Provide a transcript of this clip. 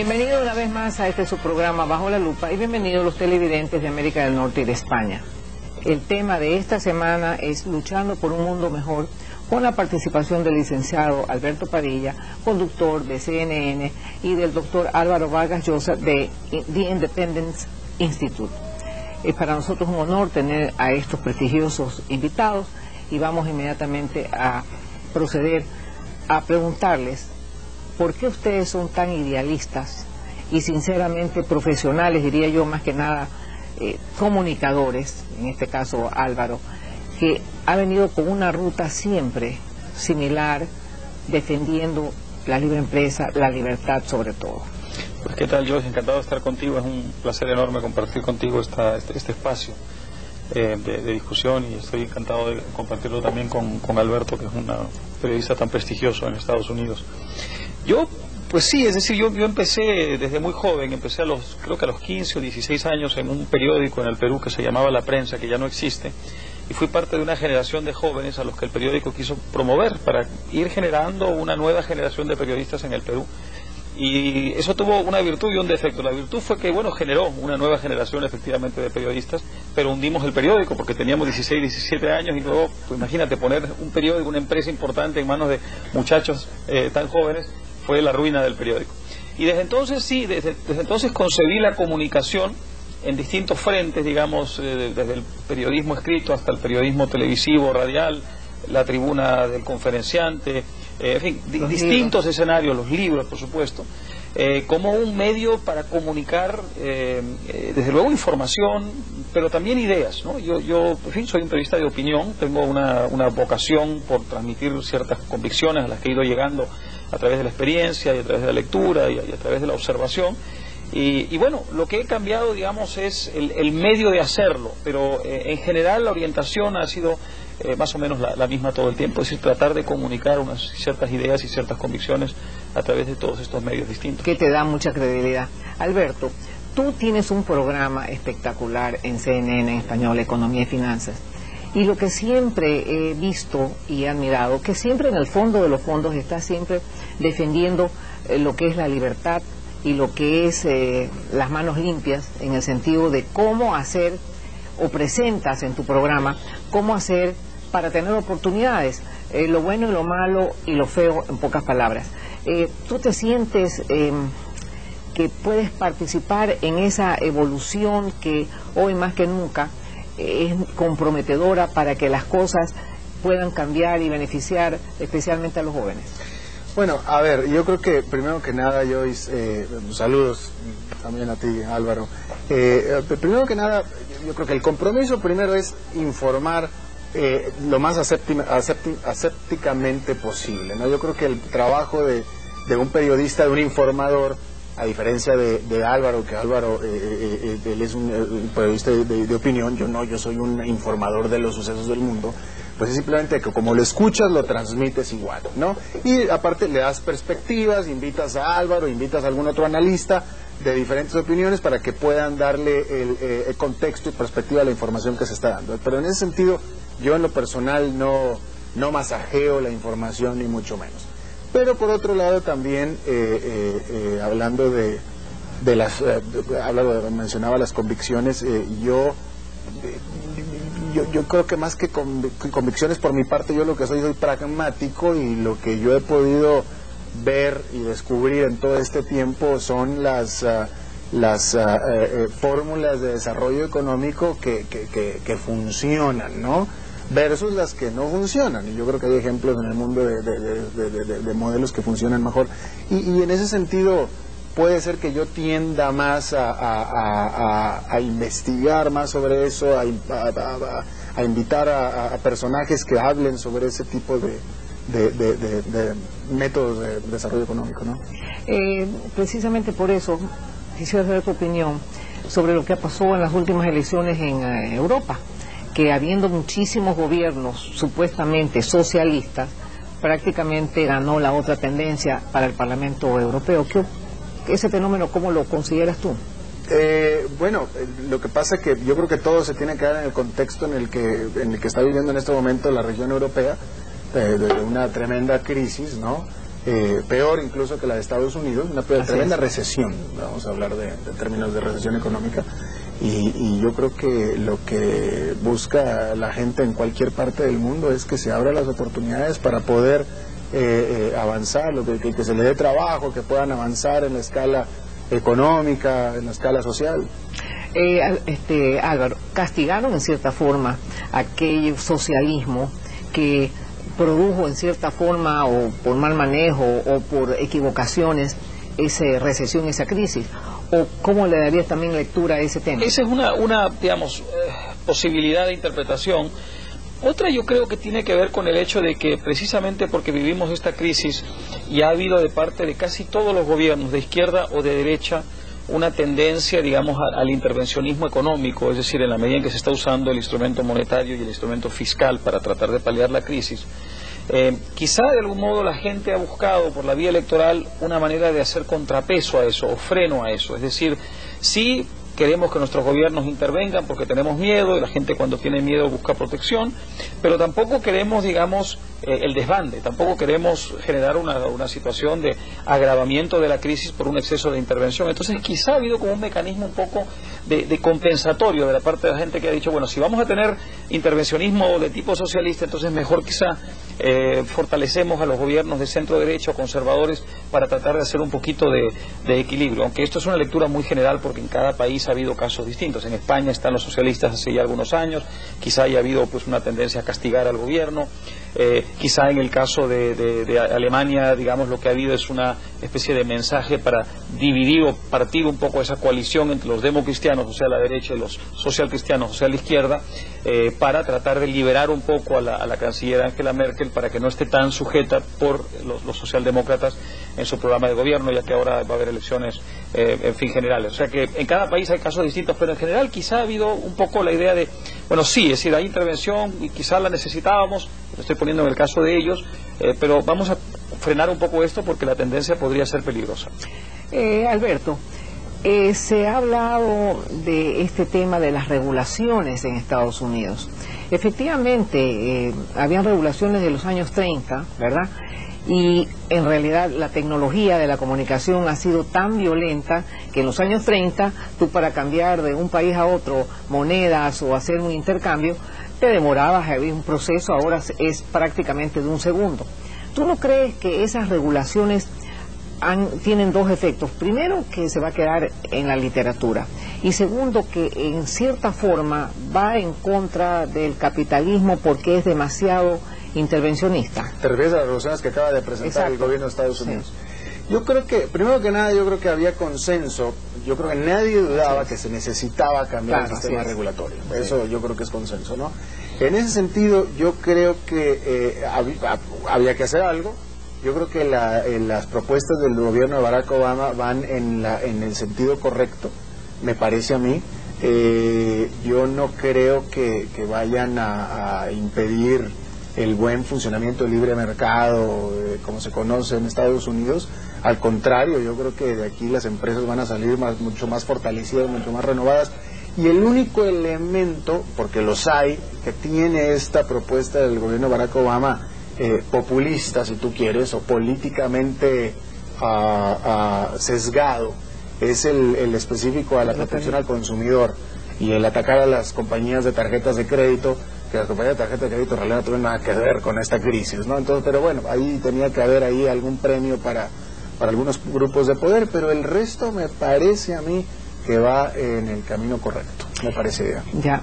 Bienvenido una vez más a este su programa Bajo la Lupa y bienvenidos los televidentes de América del Norte y de España. El tema de esta semana es Luchando por un Mundo Mejor, con la participación del licenciado Alberto Padilla, conductor de CNN, y del doctor Álvaro Vargas Llosa de The Independence Institute. Es para nosotros un honor tener a estos prestigiosos invitados y vamos inmediatamente a proceder a preguntarles por qué ustedes son tan idealistas y sinceramente profesionales, diría yo, más que nada comunicadores, en este caso Álvaro, que ha venido con una ruta siempre similar, defendiendo la libre empresa, la libertad sobre todo. Pues qué tal, Joyce, encantado de estar contigo, es un placer enorme compartir contigo este espacio de discusión, y estoy encantado de compartirlo también con Alberto, que es un periodista tan prestigioso en Estados Unidos. Yo, pues sí, es decir, yo empecé desde muy joven, empecé creo que a los 15 o 16 años en un periódico en el Perú que se llamaba La Prensa, que ya no existe, y fui parte de una generación de jóvenes a los que el periódico quiso promover para ir generando una nueva generación de periodistas en el Perú. Y eso tuvo una virtud y un defecto. La virtud fue que, bueno, generó una nueva generación efectivamente de periodistas, pero hundimos el periódico porque teníamos 16, 17 años y luego, pues imagínate, poner un periódico, una empresa importante en manos de muchachos tan jóvenes fue la ruina del periódico. Y desde entonces, sí, desde entonces concebí la comunicación en distintos frentes, digamos, desde el periodismo escrito hasta el periodismo televisivo, radial, la tribuna del conferenciante, en fin, distintos escenarios, los libros, por supuesto, como un medio para comunicar, desde luego, información, pero también ideas, ¿no? Yo, en fin, soy un periodista de opinión, tengo una vocación por transmitir ciertas convicciones a las que he ido llegando a través de la experiencia y a través de la lectura y a través de la observación. Y bueno, lo que he cambiado, digamos, es el medio de hacerlo, pero en general la orientación ha sido más o menos la misma todo el tiempo, es decir, tratar de comunicar unas ciertas ideas y ciertas convicciones a través de todos estos medios distintos. Que te da mucha credibilidad. Alberto, tú tienes un programa espectacular en CNN en español, Economía y Finanzas, y lo que siempre he visto y admirado, que siempre en el fondo de los fondos está siempre defendiendo lo que es la libertad y lo que es las manos limpias, en el sentido de cómo hacer, o presentas en tu programa, cómo hacer para tener oportunidades, lo bueno y lo malo y lo feo, en pocas palabras. ¿Tú te sientes que puedes participar en esa evolución que hoy más que nunca es comprometedora para que las cosas puedan cambiar y beneficiar especialmente a los jóvenes? Bueno, a ver, yo creo que primero que nada, Joyce, saludos también a ti, Álvaro. Primero que nada, yo creo que el compromiso primero es informar lo más asépticamente posible, ¿no? Yo creo que el trabajo de un periodista, de un informador, a diferencia de Álvaro, que Álvaro él es un periodista de opinión, yo soy un informador de los sucesos del mundo, pues es simplemente que como lo escuchas, lo transmites igual, ¿no? Y aparte le das perspectivas, invitas a Álvaro, invitas a algún otro analista de diferentes opiniones para que puedan darle el contexto y perspectiva a la información que se está dando. Pero en ese sentido, yo en lo personal no masajeo la información, ni mucho menos. Pero por otro lado también, hablando de las, mencionaba las convicciones, yo creo que más que convicciones por mi parte, yo lo que soy pragmático, y lo que yo he podido ver y descubrir en todo este tiempo son las fórmulas de desarrollo económico que funcionan, ¿no? Versus las que no funcionan, y yo creo que hay ejemplos en el mundo de modelos que funcionan mejor, y en ese sentido puede ser que yo tienda más a investigar más sobre eso, a invitar a personajes que hablen sobre ese tipo de métodos de desarrollo económico, ¿no? Precisamente por eso quisiera saber tu opinión sobre lo que pasó en las últimas elecciones en Europa, que habiendo muchísimos gobiernos supuestamente socialistas, prácticamente ganó la otra tendencia para el Parlamento Europeo. ¿Ese fenómeno cómo lo consideras tú? Bueno, lo que pasa es que yo creo que todo se tiene que dar en el contexto en el que está viviendo en este momento la región europea, de una tremenda crisis, ¿no? peor incluso que la de Estados Unidos, una tremenda recesión, vamos a hablar de términos de recesión económica, y yo creo que lo que busca la gente en cualquier parte del mundo es que se abran las oportunidades para poder avanzar, que se les dé trabajo, que puedan avanzar en la escala económica, en la escala social. Álvaro, castigaron en cierta forma aquel socialismo que produjo en cierta forma, o por mal manejo o por equivocaciones, esa recesión, esa crisis, o cómo le darías también lectura a ese tema. Esa es una digamos, posibilidad de interpretación. Otra yo creo que tiene que ver con el hecho de que precisamente porque vivimos esta crisis y ha habido de parte de casi todos los gobiernos, de izquierda o de derecha, una tendencia, digamos, al intervencionismo económico, es decir, en la medida en que se está usando el instrumento monetario y el instrumento fiscal para tratar de paliar la crisis, quizá de algún modo la gente ha buscado por la vía electoral una manera de hacer contrapeso a eso, o freno a eso, es decir, sí queremos que nuestros gobiernos intervengan porque tenemos miedo, y la gente cuando tiene miedo busca protección, pero tampoco queremos, digamos, el desbande, tampoco queremos generar una situación de agravamiento de la crisis por un exceso de intervención. Entonces quizá ha habido como un mecanismo un poco de compensatorio de la parte de la gente que ha dicho, bueno, si vamos a tener intervencionismo de tipo socialista, entonces mejor quizá fortalecemos a los gobiernos de centro derecha o conservadores para tratar de hacer un poquito de equilibrio, aunque esto es una lectura muy general porque en cada país ha habido casos distintos. En España están los socialistas hace ya algunos años, quizá haya habido pues una tendencia a castigar al gobierno, quizá en el caso de Alemania, digamos, lo que ha habido es una especie de mensaje para dividir o partir un poco esa coalición entre los democristianos, o sea, la derecha, y los socialcristianos, o sea, la izquierda, para tratar de liberar un poco a la canciller Angela Merkel para que no esté tan sujeta por los socialdemócratas en su programa de gobierno, ya que ahora va a haber elecciones, en fin, generales. O sea que en cada país hay casos distintos, pero en general quizá ha habido un poco la idea de, bueno, sí, es decir, hay intervención y quizá la necesitábamos, lo estoy poniendo en el caso de ellos, pero vamos a frenar un poco esto porque la tendencia podría ser peligrosa. Alberto, se ha hablado de este tema de las regulaciones en Estados Unidos. Efectivamente, habían regulaciones de los años 30, ¿verdad? Y en realidad la tecnología de la comunicación ha sido tan violenta que en los años 30, tú para cambiar de un país a otro monedas o hacer un intercambio, te demorabas, había un proceso, ahora es prácticamente de un segundo. ¿Tú no crees que esas regulaciones tienen dos efectos? Primero, que se va a quedar en la literatura, y segundo, que en cierta forma va en contra del capitalismo porque es demasiado intervencionista? ¿Te refieres a las resoluciones que acaba de presentar el gobierno de Estados Unidos? Sí. Yo creo que, primero que nada, yo creo que había consenso, yo creo que nadie dudaba que se necesitaba cambiar el sistema regulatorio, eso yo creo que es consenso, ¿no? En ese sentido, yo creo que había que hacer algo. Yo creo que las propuestas del gobierno de Barack Obama van en el sentido correcto, me parece a mí. Yo no creo que vayan a impedir el buen funcionamiento del libre mercado, como se conoce en Estados Unidos. Al contrario, yo creo que de aquí las empresas van a salir mucho más fortalecidas, mucho más renovadas. Y el único elemento, porque los hay, que tiene esta propuesta del gobierno de Barack Obama, populista, si tú quieres, o políticamente sesgado, es el específico a la protección al consumidor y el atacar a las compañías de tarjetas de crédito, que las compañías de tarjetas de crédito en realidad no tuvieron nada que ver con esta crisis, ¿no? Entonces, pero bueno, ahí tenía que haber ahí algún premio para algunos grupos de poder, pero el resto me parece a mí que va en el camino correcto, me parece bien. Ya.